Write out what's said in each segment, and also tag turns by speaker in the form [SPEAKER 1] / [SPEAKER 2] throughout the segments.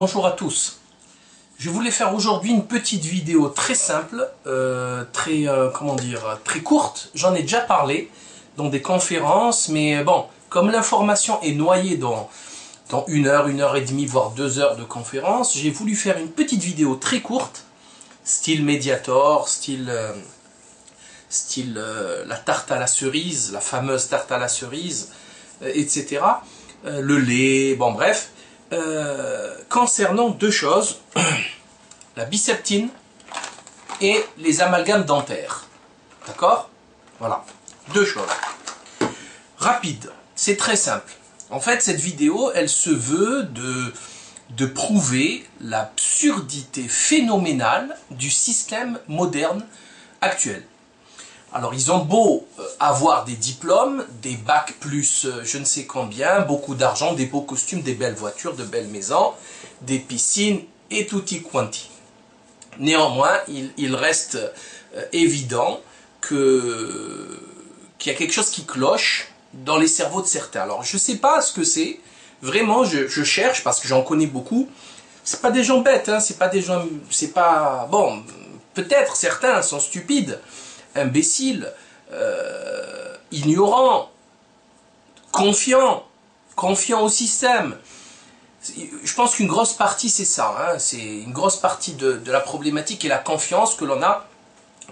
[SPEAKER 1] Bonjour à tous. Je voulais faire aujourd'hui une petite vidéo très simple, très courte. J'en ai déjà parlé dans des conférences, mais bon, comme l'information est noyée dans une heure et demie, voire 2 heures de conférence, j'ai voulu faire une petite vidéo très courte, style Mediator, style la tarte à la cerise, la fameuse tarte à la cerise, etc. Le lait, bon bref. Concernant deux choses, la biseptine et les amalgames dentaires. D'accord? Voilà, deux choses. Rapide, c'est très simple. En fait, cette vidéo, elle se veut de prouver l'absurdité phénoménale du système moderne actuel. Alors, ils ont beau avoir des diplômes, des bacs plus je ne sais combien, beaucoup d'argent, des beaux costumes, des belles voitures, de belles maisons, des piscines et tutti quanti. Néanmoins, il reste évident qu'il y a quelque chose qui cloche dans les cerveaux de certains. Alors, je ne sais pas ce que c'est. Vraiment, je cherche parce que j'en connais beaucoup. C'est pas des gens bêtes, hein, c'est pas des gens... C'est pas... Bon, peut-être certains sont stupides, imbéciles, ignorants, confiants au système. Je pense qu'une grosse partie c'est ça, hein, c'est une grosse partie de la problématique et la confiance que l'on a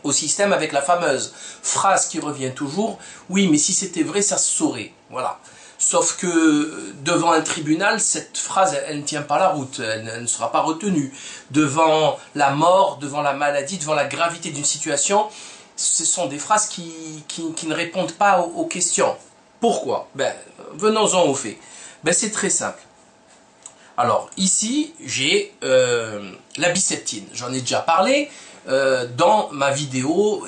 [SPEAKER 1] au système avec la fameuse phrase qui revient toujours, oui mais si c'était vrai ça se saurait, voilà. Sauf que devant un tribunal, cette phrase, elle ne tient pas la route, elle ne sera pas retenue. Devant la mort, devant la maladie, devant la gravité d'une situation, ce sont des phrases qui ne répondent pas aux questions. Pourquoi? Ben, venons-en aux faits. Ben, c'est très simple. Alors, ici, j'ai la biseptine. J'en ai déjà parlé dans ma vidéo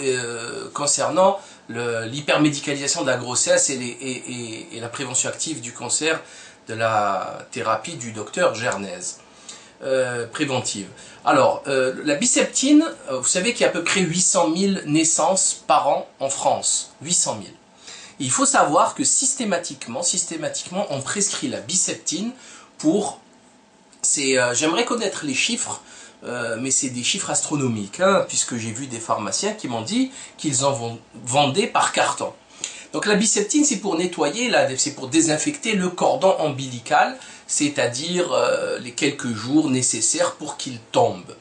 [SPEAKER 1] concernant l'hypermédicalisation de la grossesse et la prévention active du cancer de la thérapie du docteur Gernez. Préventive. Alors, la biseptine, vous savez qu'il y a à peu près 800 000 naissances par an en France. 800 000. Et il faut savoir que systématiquement, on prescrit la biseptine pour... J'aimerais connaître les chiffres, mais c'est des chiffres astronomiques, hein, puisque j'ai vu des pharmaciens qui m'ont dit qu'ils en vendaient par carton. Donc la biseptine, c'est pour nettoyer, c'est pour désinfecter le cordon ombilical, c'est-à-dire les quelques jours nécessaires pour qu'il tombe.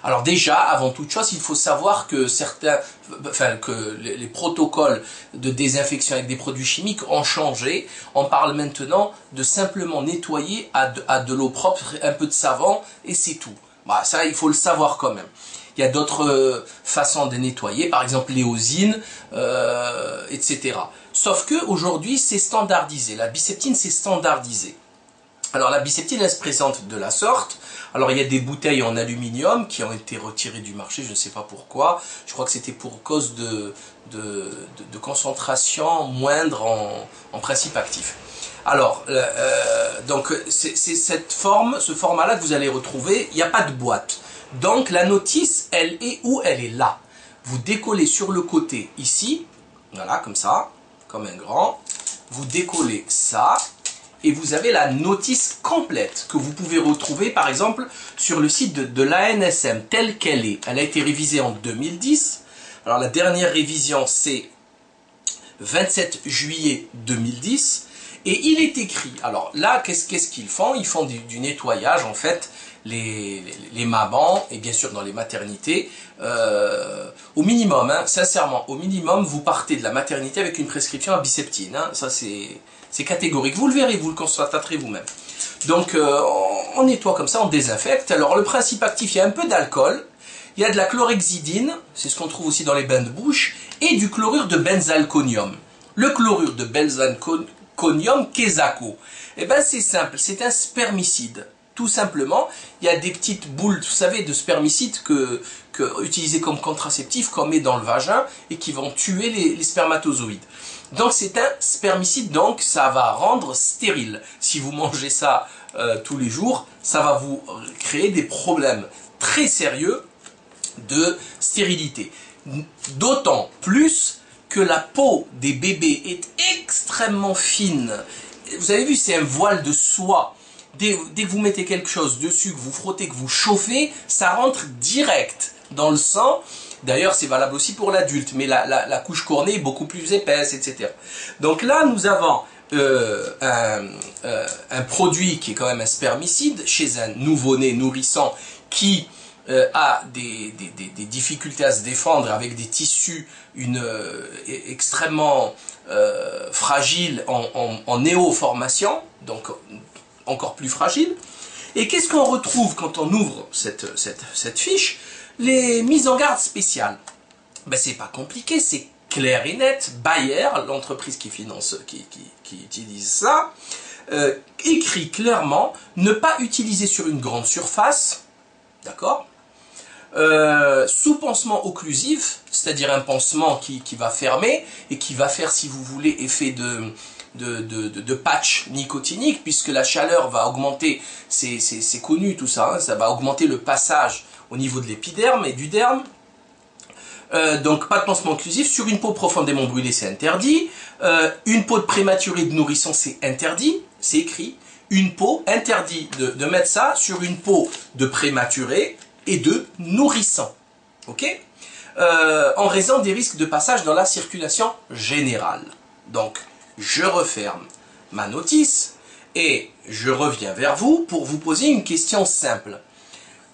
[SPEAKER 1] Alors déjà, avant toute chose, il faut savoir que les protocoles de désinfection avec des produits chimiques ont changé. On parle maintenant de simplement nettoyer à de l'eau propre, un peu de savon et c'est tout. Bah, ça, il faut le savoir quand même. Il y a d'autres façons de nettoyer, par exemple l'éosine, etc. Sauf que aujourd'hui, c'est standardisé. La biseptine, c'est standardisé. Alors la biseptine, elle se présente de la sorte. Alors il y a des bouteilles en aluminium qui ont été retirées du marché, je ne sais pas pourquoi. Je crois que c'était pour cause de concentration moindre en principe actif. Alors, donc c'est cette forme, ce format-là que vous allez retrouver, il n'y a pas de boîte. Donc la notice, elle est où? Elle est là. Vous décollez sur le côté ici, voilà, comme ça, comme un grand. Vous décollez ça. Et vous avez la notice complète que vous pouvez retrouver par exemple sur le site de l'ANSM telle qu'elle est. Elle a été révisée en 2010. Alors la dernière révision c'est 27 juillet 2010. Et il est écrit, alors là qu'est-ce qu'ils font? Ils font du nettoyage en fait, les mamans et bien sûr dans les maternités. Au minimum, hein, sincèrement, au minimum vous partez de la maternité avec une prescription à biseptine. Hein, ça c'est catégorique, vous le verrez, vous le constaterez vous-même. Donc on nettoie comme ça, on désinfecte. Alors le principe actif, il y a un peu d'alcool, il y a de la chlorhexidine, c'est ce qu'on trouve aussi dans les bains de bouche, et du chlorure de benzalconium. Le chlorure de benzalconium Quesaco, eh ben c'est simple, c'est un spermicide. Tout simplement, il y a des petites boules, vous savez, de spermicides utilisés comme contraceptifs, qu'on met dans le vagin et qui vont tuer les spermatozoïdes. Donc c'est un spermicide, donc ça va rendre stérile. Si vous mangez ça tous les jours, ça va vous créer des problèmes très sérieux de stérilité. D'autant plus que la peau des bébés est extrêmement fine. Vous avez vu, c'est un voile de soie dès que vous mettez quelque chose dessus, que vous frottez, que vous chauffez, ça rentre direct dans le sang. D'ailleurs, c'est valable aussi pour l'adulte, mais la couche cornée est beaucoup plus épaisse, etc. Donc là, nous avons un produit qui est quand même un spermicide chez un nouveau-né nourrissant qui a des difficultés à se défendre avec des tissus extrêmement fragiles en néoformation, donc encore plus fragiles. Et qu'est-ce qu'on retrouve quand on ouvre cette fiche? Les mises en garde spéciales. Ben, c'est pas compliqué, c'est clair et net. Bayer, l'entreprise qui finance, qui utilise ça, écrit clairement ne pas utiliser sur une grande surface, d'accord, sous pansement occlusif, c'est-à-dire un pansement qui va fermer et qui va faire, si vous voulez, effet de patch nicotinique, puisque la chaleur va augmenter, c'est connu tout ça, hein, ça va augmenter le passage au niveau de l'épiderme et du derme. Donc pas de pansement occlusif. Sur une peau profondément brûlée, c'est interdit. Une peau de prématuré de nourrisson, c'est interdit, c'est écrit. Une peau, interdit de mettre ça sur une peau de prématuré et de nourrisson. Ok, en raison des risques de passage dans la circulation générale. Donc, je referme ma notice et je reviens vers vous pour vous poser une question simple.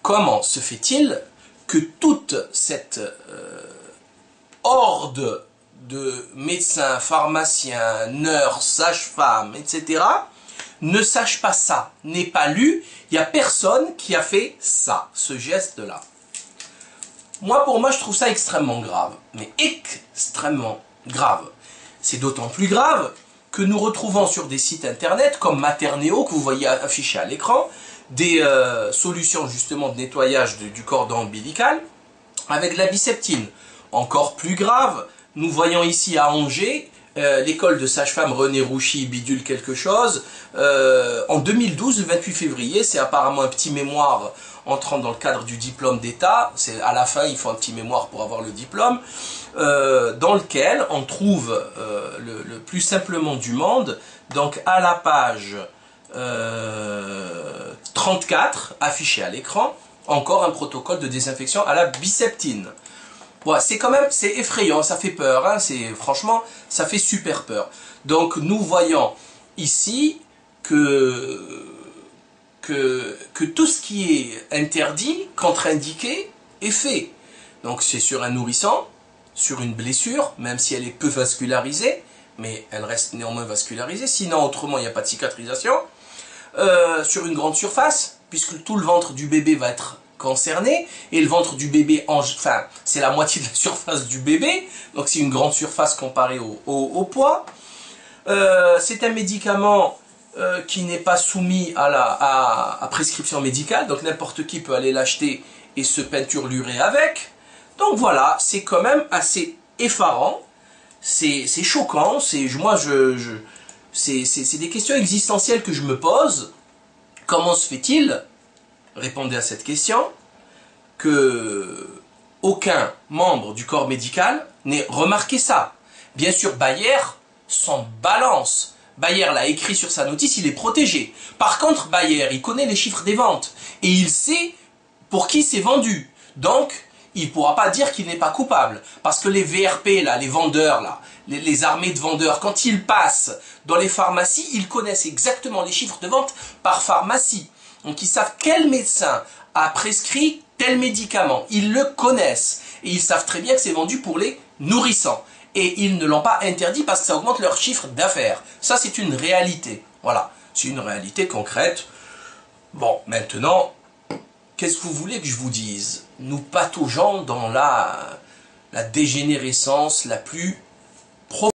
[SPEAKER 1] Comment se fait-il que toute cette horde de médecins, pharmaciens, nurses, sages-femmes, etc. ne sache pas ça, n'ait pas lu, il n'y a personne qui a fait ça, ce geste-là. Pour moi, je trouve ça extrêmement grave, mais extrêmement grave. C'est d'autant plus grave que nous retrouvons sur des sites internet comme Materneo, que vous voyez affiché à l'écran, des solutions justement de nettoyage du cordon ombilical avec de la biceptine. Encore plus grave, nous voyons ici à Angers, l'école de sage-femme René Rouchy, bidule quelque chose, en 2012, le 28 février, c'est apparemment un petit mémoire entrant dans le cadre du diplôme d'État, c'est à la fin, il faut un petit mémoire pour avoir le diplôme, dans lequel on trouve le plus simplement du monde, donc à la page 34, affiché à l'écran, encore un protocole de désinfection à la biceptine. Bon, c'est quand même, c'est effrayant, ça fait peur, hein, franchement, ça fait super peur. Donc nous voyons ici que tout ce qui est interdit, contre-indiqué, est fait. Donc c'est sur un nourrisson, sur une blessure, même si elle est peu vascularisée, mais elle reste néanmoins vascularisée, sinon autrement il n'y a pas de cicatrisation. Sur une grande surface, puisque tout le ventre du bébé va être concerné, et le ventre du bébé, enfin, c'est la moitié de la surface du bébé, donc c'est une grande surface comparée au poids. C'est un médicament qui n'est pas soumis à prescription médicale, donc n'importe qui peut aller l'acheter et se peinturlurer avec. Donc voilà, c'est quand même assez effarant, c'est choquant, c'est des questions existentielles que je me pose. Comment se fait-il, répondez à cette question, que aucun membre du corps médical n'ait remarqué ça? Bien sûr, Bayer s'en balance. Bayer l'a écrit sur sa notice, il est protégé. Par contre, Bayer, il connaît les chiffres des ventes et il sait pour qui c'est vendu. Donc, il ne pourra pas dire qu'il n'est pas coupable. Parce que les VRP, là, les vendeurs, là, les armées de vendeurs, quand ils passent dans les pharmacies, ils connaissent exactement les chiffres de vente par pharmacie. Donc ils savent quel médecin a prescrit tel médicament. Ils le connaissent. Et ils savent très bien que c'est vendu pour les nourrissants. Et ils ne l'ont pas interdit parce que ça augmente leur chiffre d'affaires. Ça, c'est une réalité. Voilà. C'est une réalité concrète. Bon, maintenant, qu'est-ce que vous voulez que je vous dise? Nous pataugeons dans la dégénérescence la plus profonde.